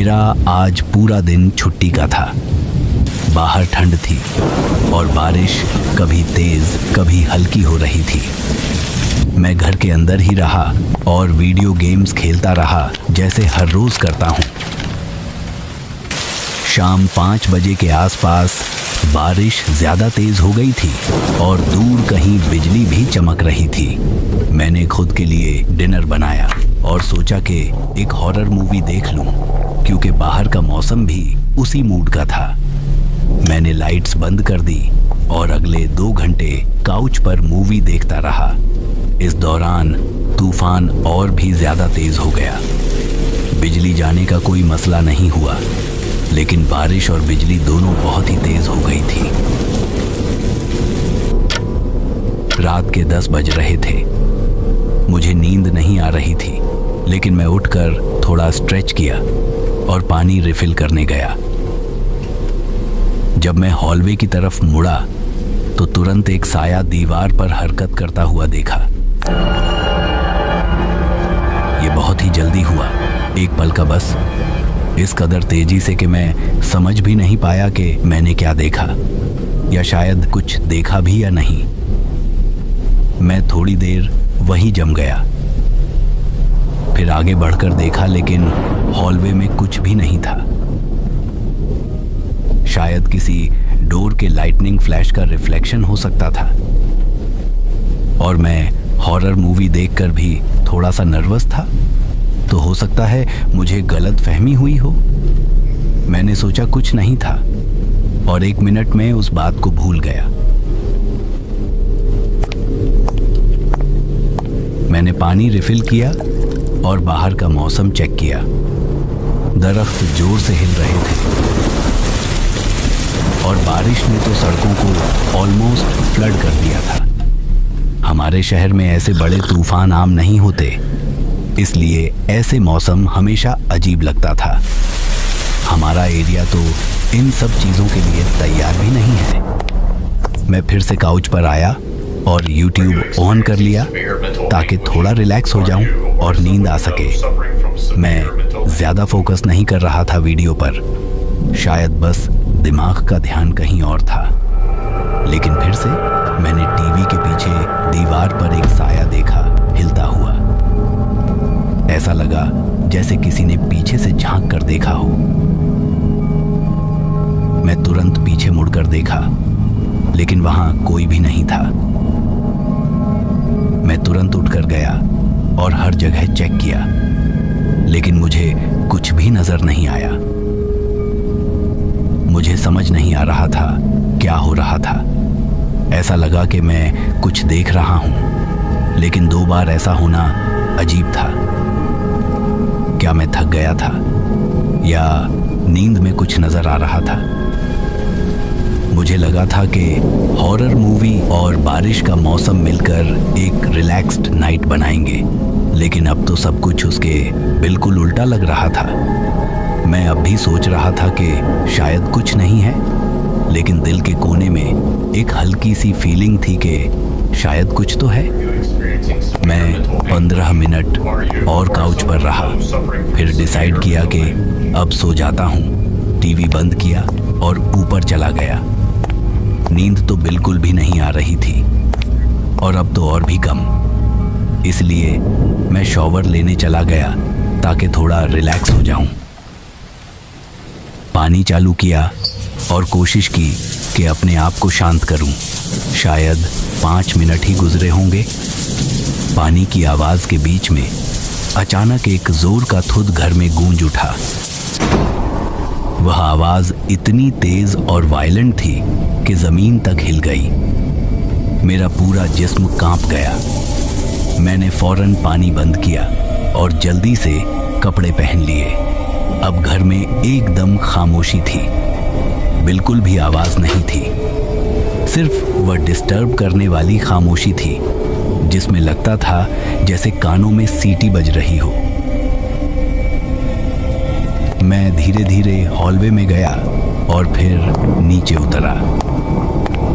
मेरा आज पूरा दिन छुट्टी का था। बाहर ठंड थी और बारिश कभी तेज कभी हल्की हो रही थी। मैं घर के अंदर ही रहा और वीडियो गेम्स खेलता रहा जैसे हर रोज करता हूँ। शाम 5 बजे के आसपास बारिश ज़्यादा तेज हो गई थी और दूर कहीं बिजली भी चमक रही थी। मैंने खुद के लिए डिनर बनाया और सोचा कि एक हॉरर मूवी देख लूं, क्योंकि बाहर का मौसम भी उसी मूड का था। मैंने लाइट्स बंद कर दी और अगले 2 घंटे काउच पर मूवी देखता रहा। इस दौरान तूफान और भी ज़्यादा तेज हो गया। बिजली जाने का कोई मसला नहीं हुआ, लेकिन बारिश और बिजली दोनों बहुत ही तेज हो गई थी। रात के 10 बज रहे थे। मुझे नींद नहीं आ रही थी, लेकिन मैं उठकर थोड़ा स्ट्रेच किया और पानी रिफिल करने गया। जब मैं हॉलवे की तरफ मुड़ा तो तुरंत एक साया दीवार पर हरकत करता हुआ देखा। यह बहुत ही जल्दी हुआ, एक पल का बस, इस कदर तेजी से कि मैं समझ भी नहीं पाया कि मैंने क्या देखा, या शायद कुछ देखा भी या नहीं। मैं थोड़ी देर वहीं जम गया, फिर आगे बढ़कर देखा, लेकिन हॉलवे में कुछ भी नहीं था। शायद किसी डोर के लाइटनिंग फ्लैश का रिफ्लेक्शन हो सकता था। और मैं हॉरर मूवी देखकर भी थोड़ा सा नर्वस था, तो हो सकता है मुझे गलत फहमी हुई हो। मैंने सोचा कुछ नहीं था और 1 मिनट में उस बात को भूल गया। मैंने पानी रिफिल किया और बाहर का मौसम चेक किया। दरख्त जोर से हिल रहे थे और बारिश ने तो सड़कों को ऑलमोस्ट फ्लड कर दिया था। हमारे शहर में ऐसे बड़े तूफान आम नहीं होते, इसलिए ऐसे मौसम हमेशा अजीब लगता था। हमारा एरिया तो इन सब चीज़ों के लिए तैयार भी नहीं है। मैं फिर से काउच पर आया और YouTube ऑन कर लिया ताकि थोड़ा रिलैक्स हो जाऊं और नींद आ सके। मैं ज़्यादा फोकस नहीं कर रहा था वीडियो पर, शायद बस दिमाग का ध्यान कहीं और था। लेकिन फिर से मैंने टीवी के पीछे दीवार पर एक साया देखा हिलता हुआ। ऐसा लगा जैसे किसी ने पीछे से झांक कर देखा हो। मैं तुरंत पीछे मुड़कर देखा, लेकिन वहां कोई भी नहीं था। मैं तुरंत उठकर गया और हर जगह चेक किया, लेकिन मुझे कुछ भी नजर नहीं आया। मुझे समझ नहीं आ रहा था क्या हो रहा था। ऐसा लगा कि मैं कुछ देख रहा हूं, लेकिन 2 बार ऐसा होना अजीब था। क्या मैं थक गया था या नींद में कुछ नजर आ रहा था? मुझे लगा था कि हॉरर मूवी और बारिश का मौसम मिलकर एक रिलैक्स्ड नाइट बनाएंगे, लेकिन अब तो सब कुछ उसके बिल्कुल उल्टा लग रहा था। मैं अब भी सोच रहा था कि शायद कुछ नहीं है, लेकिन दिल के कोने में एक हल्की सी फीलिंग थी कि शायद कुछ तो है। मैं 15 मिनट और काउच पर रहा, फिर डिसाइड किया कि अब सो जाता हूँ। टीवी बंद किया और ऊपर चला गया। नींद तो बिल्कुल भी नहीं आ रही थी और अब तो और भी कम, इसलिए मैं शॉवर लेने चला गया ताकि थोड़ा रिलैक्स हो जाऊं। पानी चालू किया और कोशिश की कि अपने आप को शांत करूं। शायद 5 मिनट ही गुजरे होंगे। पानी की आवाज के बीच में अचानक एक जोर का थुद घर में गूंज उठा। वह आवाज इतनी तेज और वायलेंट थी कि जमीन तक हिल गई। मेरा पूरा जिस्म कांप गया। मैंने फौरन पानी बंद किया और जल्दी से कपड़े पहन लिए। अब घर में एकदम खामोशी थी, बिल्कुल भी आवाज नहीं थी। सिर्फ वह डिस्टर्ब करने वाली खामोशी थी, जिसमें लगता था जैसे कानों में सीटी बज रही हो। मैं धीरे धीरे हॉलवे में गया और फिर नीचे उतरा।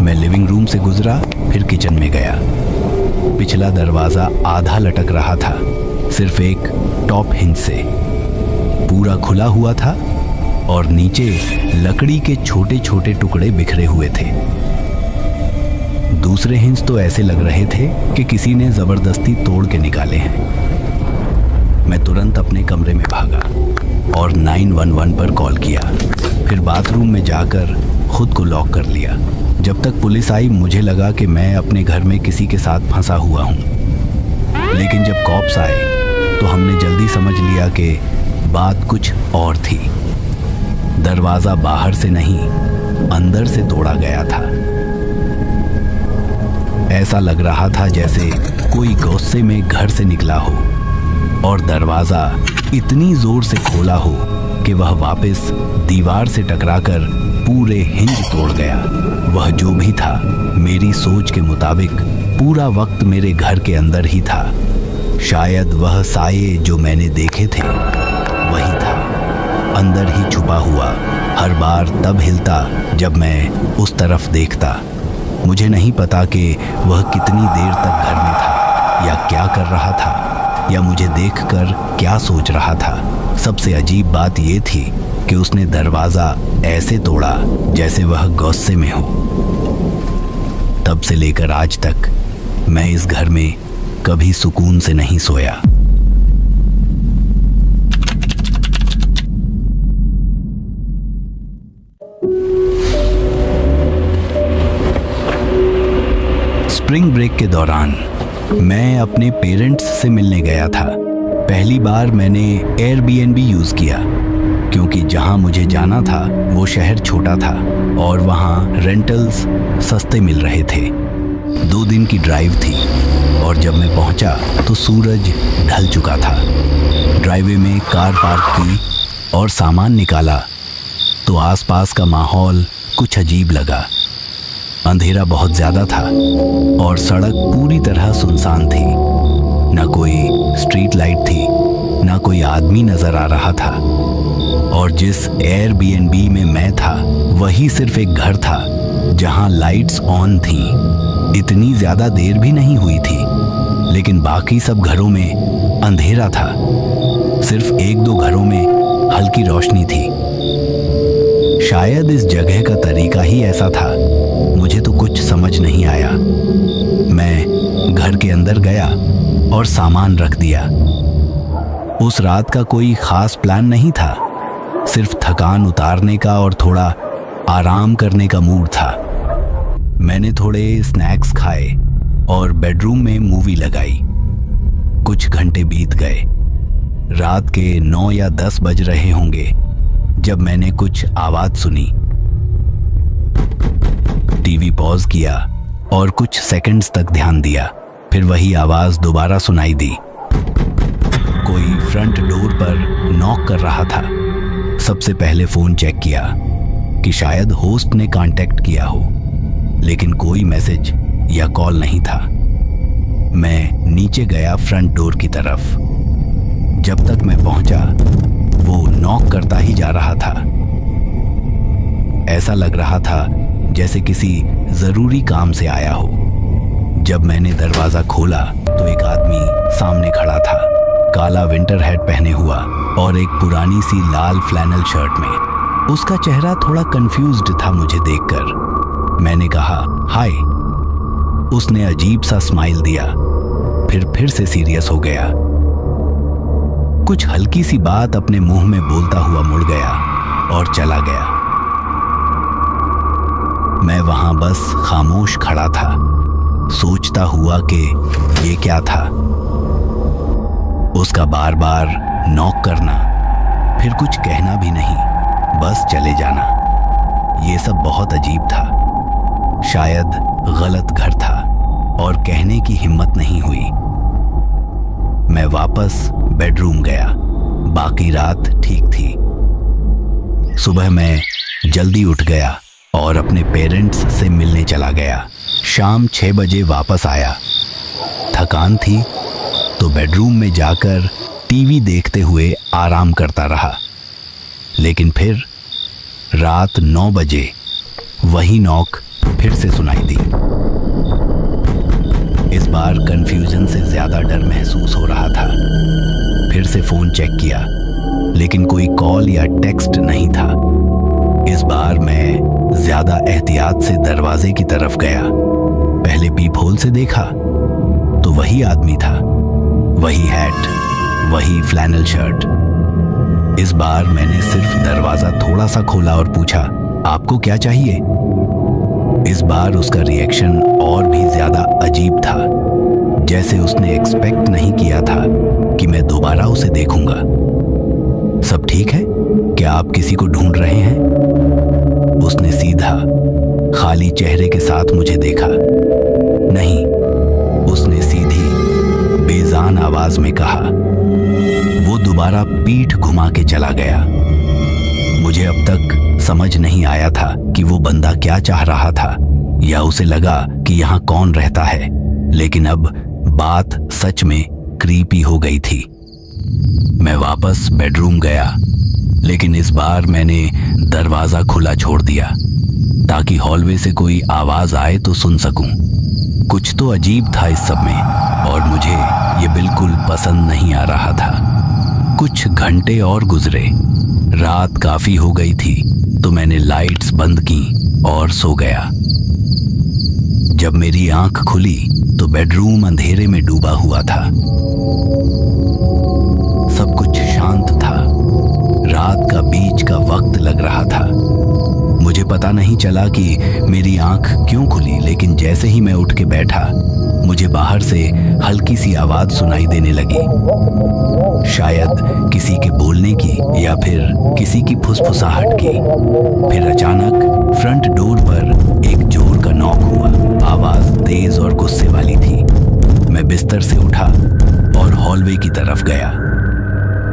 मैं लिविंग रूम से गुजरा, फिर किचन में गया। पिछला दरवाजा आधा लटक रहा था, सिर्फ एक टॉप हिंज से। पूरा खुला हुआ था और नीचे लकड़ी के छोटे छोटे टुकड़े बिखरे हुए थे। दूसरे हिंज तो ऐसे लग रहे थे कि किसी ने जबरदस्ती तोड़ के निकाले हैं। मैं तुरंत अपने कमरे में भागा और 911 पर कॉल किया। फिर बाथरूम में जाकर खुद को लॉक कर लिया। जब तक पुलिस आई मुझे लगा कि मैं अपने घर में किसी के साथ फंसा हुआ हूँ, लेकिन जब कॉप्स आए तो हमने जल्दी समझ लिया कि बात कुछ और थी। दरवाजा बाहर से नहीं, अंदर से तोड़ा गया था। ऐसा लग रहा था जैसे कोई गुस्से में घर से निकला हो और दरवाजा इतनी जोर से खोला हो कि वह वापस दीवार से टकराकर पूरे हिंज तोड़ गया। वह जो भी था मेरी सोच के मुताबिक पूरा वक्त मेरे घर के अंदर ही था। शायद वह साये जो मैंने देखे थे वही था, अंदर ही छुपा हुआ, हर बार तब हिलता जब मैं उस तरफ देखता। मुझे नहीं पता कि वह कितनी देर तक घर में था या क्या कर रहा था या मुझे देखकर क्या सोच रहा था। सबसे अजीब बात यह थी कि उसने दरवाजा ऐसे तोड़ा जैसे वह गुस्से में हो। तब से लेकर आज तक मैं इस घर में कभी सुकून से नहीं सोया। स्प्रिंग ब्रेक के दौरान मैं अपने पेरेंट्स से मिलने गया था। पहली बार मैंने एयरबीएनबी यूज किया क्योंकि जहां मुझे जाना था वो शहर छोटा था और वहां रेंटल्स सस्ते मिल रहे थे। 2 दिन की ड्राइव थी और जब मैं पहुंचा तो सूरज ढल चुका था। ड्राइवे में कार पार्क की और सामान निकाला तो आसपास का माहौल कुछ अजीब लगा। अंधेरा बहुत ज्यादा था और सड़क पूरी तरह सुनसान थी। ना कोई स्ट्रीट लाइट थी, ना कोई आदमी नजर आ रहा था। और जिस एयरबीएनबी में मैं था वही सिर्फ एक घर था जहां लाइट्स ऑन थी। इतनी ज्यादा देर भी नहीं हुई थी, लेकिन बाकी सब घरों में अंधेरा था। सिर्फ 1-2 घरों में हल्की रोशनी थी। शायद इस जगह का तरीका ही ऐसा था, मुझे तो कुछ समझ नहीं आया। मैं घर के अंदर गया और सामान रख दिया। उस रात का कोई खास प्लान नहीं था, सिर्फ थकान उतारने का और थोड़ा आराम करने का मूड था। मैंने थोड़े स्नैक्स खाए और बेडरूम में मूवी लगाई। कुछ घंटे बीत गए। रात के 9 या 10 बज रहे होंगे जब मैंने कुछ आवाज सुनी। टीवी पॉज किया और कुछ सेकंड्स तक ध्यान दिया। फिर वही आवाज दोबारा सुनाई दी। कोई फ्रंट डोर पर नॉक कर रहा था। सबसे पहले फोन चेक किया कि शायद होस्ट ने कांटेक्ट किया हो, लेकिन कोई मैसेज या कॉल नहीं था। मैं नीचे गया फ्रंट डोर की तरफ। जब तक मैं पहुंचा वो नॉक करता ही जा रहा था। ऐसा लग रहा था जैसे किसी जरूरी काम से आया हो। जब मैंने दरवाजा खोला तो एक आदमी सामने खड़ा था, काला विंटर हैट पहने हुआ और एक पुरानी सी लाल फ्लैनल शर्ट में। उसका चेहरा थोड़ा कंफ्यूज्ड था मुझे देखकर। मैंने कहा हाय। उसने अजीब सा स्माइल दिया, फिर से सीरियस हो गया। कुछ हल्की सी बात अपने मुंह में बोलता हुआ मुड़ गया और चला गया। मैं वहां बस खामोश खड़ा था, सोचता हुआ कि ये क्या था। उसका बार बार नॉक करना, फिर कुछ कहना भी नहीं, बस चले जाना। ये सब बहुत अजीब था। शायद गलत घर था और कहने की हिम्मत नहीं हुई। मैं वापस बेडरूम गया। बाकी रात ठीक थी। सुबह मैं जल्दी उठ गया और अपने पेरेंट्स से मिलने चला गया। शाम 6 बजे वापस आया। थकान थी तो बेडरूम में जाकर टीवी देखते हुए आराम करता रहा। लेकिन फिर रात 9 बजे वही नॉक फिर से सुनाई दी। इस बार कंफ्यूजन से ज्यादा डर महसूस हो रहा था। फिर से फोन चेक किया लेकिन कोई कॉल या टेक्स्ट नहीं था। इस बार मैं ज्यादा एहतियात से दरवाजे की तरफ गया। पहले पीप होल से देखा तो वही आदमी था, वही हैट, वही फ्लैनल शर्ट। इस बार मैंने सिर्फ दरवाजा थोड़ा सा खोला और पूछा, आपको क्या चाहिए? इस बार उसका रिएक्शन और भी ज्यादा अजीब था, जैसे उसने एक्सपेक्ट नहीं किया था कि मैं दोबारा उसे देखूंगा। सब ठीक है? क्या आप किसी को ढूंढ रहे हैं? उसने सीधा खाली चेहरे के साथ मुझे देखा। नहीं, उसने सीधी बेजान आवाज में कहा। वो दोबारा पीठ घुमा के चला गया। मुझे अब तक समझ नहीं आया था कि वो बंदा क्या चाह रहा था, या उसे लगा कि यहां कौन रहता है। लेकिन अब बात सच में क्रीपी हो गई थी। मैं वापस बेडरूम गया, लेकिन इस बार मैंने दरवाजा खुला छोड़ दिया ताकि हॉलवे से कोई आवाज आए तो सुन सकूं। कुछ तो अजीब था इस सब में, और मुझे ये बिल्कुल पसंद नहीं आ रहा था। कुछ घंटे और गुजरे। रात काफी हो गई थी तो मैंने लाइट्स बंद की और सो गया। जब मेरी आंख खुली तो बेडरूम अंधेरे में डूबा हुआ था। सब कुछ शांत था। रात का बीच का वक्त लग रहा था। मुझे पता नहीं चला कि मेरी आंख क्यों खुली, लेकिन जैसे ही मैं उठ के बैठा, मुझे बाहर से हल्की सी आवाज सुनाई देने लगी। शायद किसी के बोलने की या फिर किसी की फुसफुसाहट की। फिर अचानक फ्रंट डोर पर एक जोर का नॉक हुआ। आवाज तेज और गुस्से वाली थी। मैं बिस्तर से उठा और हॉलवे की तरफ गया।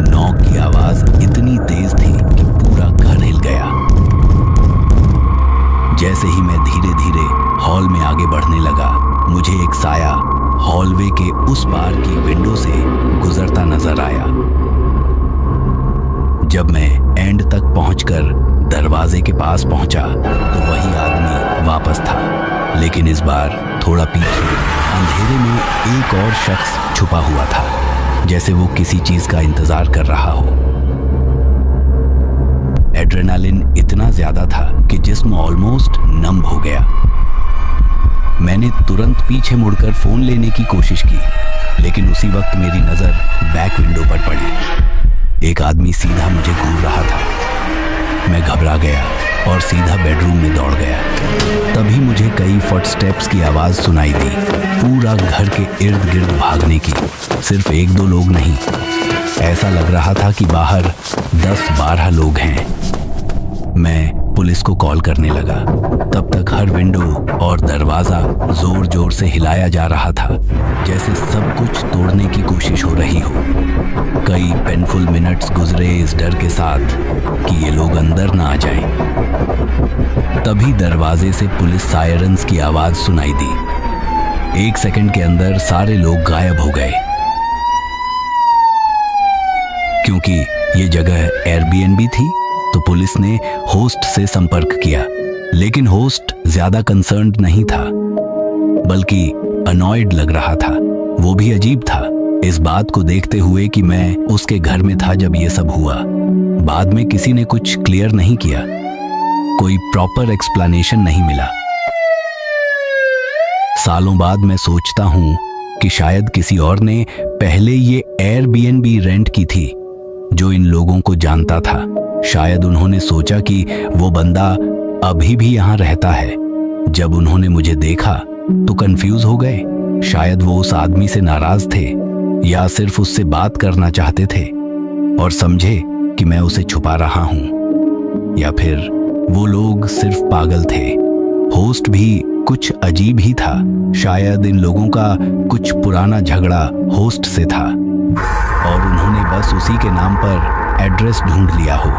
नॉक की आवाज इतनी तेज थी कि पूरा घर हिल गया। जैसे ही मैं धीरे धीरे हॉल में आगे बढ़ने लगा, मुझे एक साया हॉलवे के उस पार की विंडो से गुजरता नजर आया। जब मैं एंड तक पहुंचकर दरवाजे के पास पहुंचा तो वही आदमी वापस था, लेकिन इस बार थोड़ा पीछे अंधेरे में एक और शख्स छुपा हुआ था, जैसे वो किसी चीज का इंतजार कर रहा हो। एड्रेनालिन इतना ज्यादा था कि जिस्म ऑलमोस्ट नम हो गया। मैंने तुरंत पीछे मुड़कर फोन लेने की कोशिश की, लेकिन उसी वक्त मेरी नजर बैक विंडो पर पड़ी। एक आदमी सीधा मुझे घूर रहा था। मैं घबरा गया और सीधा बेडरूम में दौड़ गया। तभी मुझे कई फुटस्टेप्स की आवाज सुनाई दी, पूरा घर के इर्द गिर्द भागने की। सिर्फ एक दो लोग नहीं, ऐसा लग रहा था कि बाहर 10-12 लोग हैं। मैं पुलिस को कॉल करने लगा। तब तक हर विंडो और दरवाजा जोर जोर से हिलाया जा रहा था, जैसे सब कुछ तोड़ने की कोशिश हो रही हो। कई पेनफुल मिनट्स गुजरे इस डर के साथ कि ये लोग अंदर ना आ जाएं। तभी दरवाजे से पुलिस सायरन्स की आवाज सुनाई दी। 1 सेकंड के अंदर सारे लोग गायब हो गए। क्योंकि ये जगह एयरबीएनबी थी तो पुलिस ने होस्ट से संपर्क किया, लेकिन होस्ट ज्यादा कंसर्न्ड नहीं था, बल्कि अनॉयड लग रहा था। वो भी अजीब था, इस बात को देखते हुए कि मैं उसके घर में था जब ये सब हुआ। बाद में किसी ने कुछ क्लियर नहीं किया, कोई प्रॉपर एक्सप्लेनेशन नहीं मिला। सालों बाद मैं सोचता हूं कि शायद किसी और ने पहले ये एयरबीएनबी रेंट की थी जो इन लोगों को जानता था। शायद उन्होंने सोचा कि वो बंदा अभी भी यहां रहता है। जब उन्होंने मुझे देखा तो कंफ्यूज हो गए। शायद वो उस आदमी से नाराज थे या सिर्फ उससे बात करना चाहते थे और समझे कि मैं उसे छुपा रहा हूं, या फिर वो लोग सिर्फ पागल थे। होस्ट भी कुछ अजीब ही था। शायद इन लोगों का कुछ पुराना झगड़ा होस्ट से था और उन्होंने बस उसी के नाम पर एड्रेस ढूंढ लिया हो।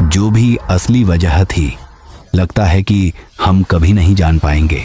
जो भी असली वजह थी, लगता है कि हम कभी नहीं जान पाएंगे।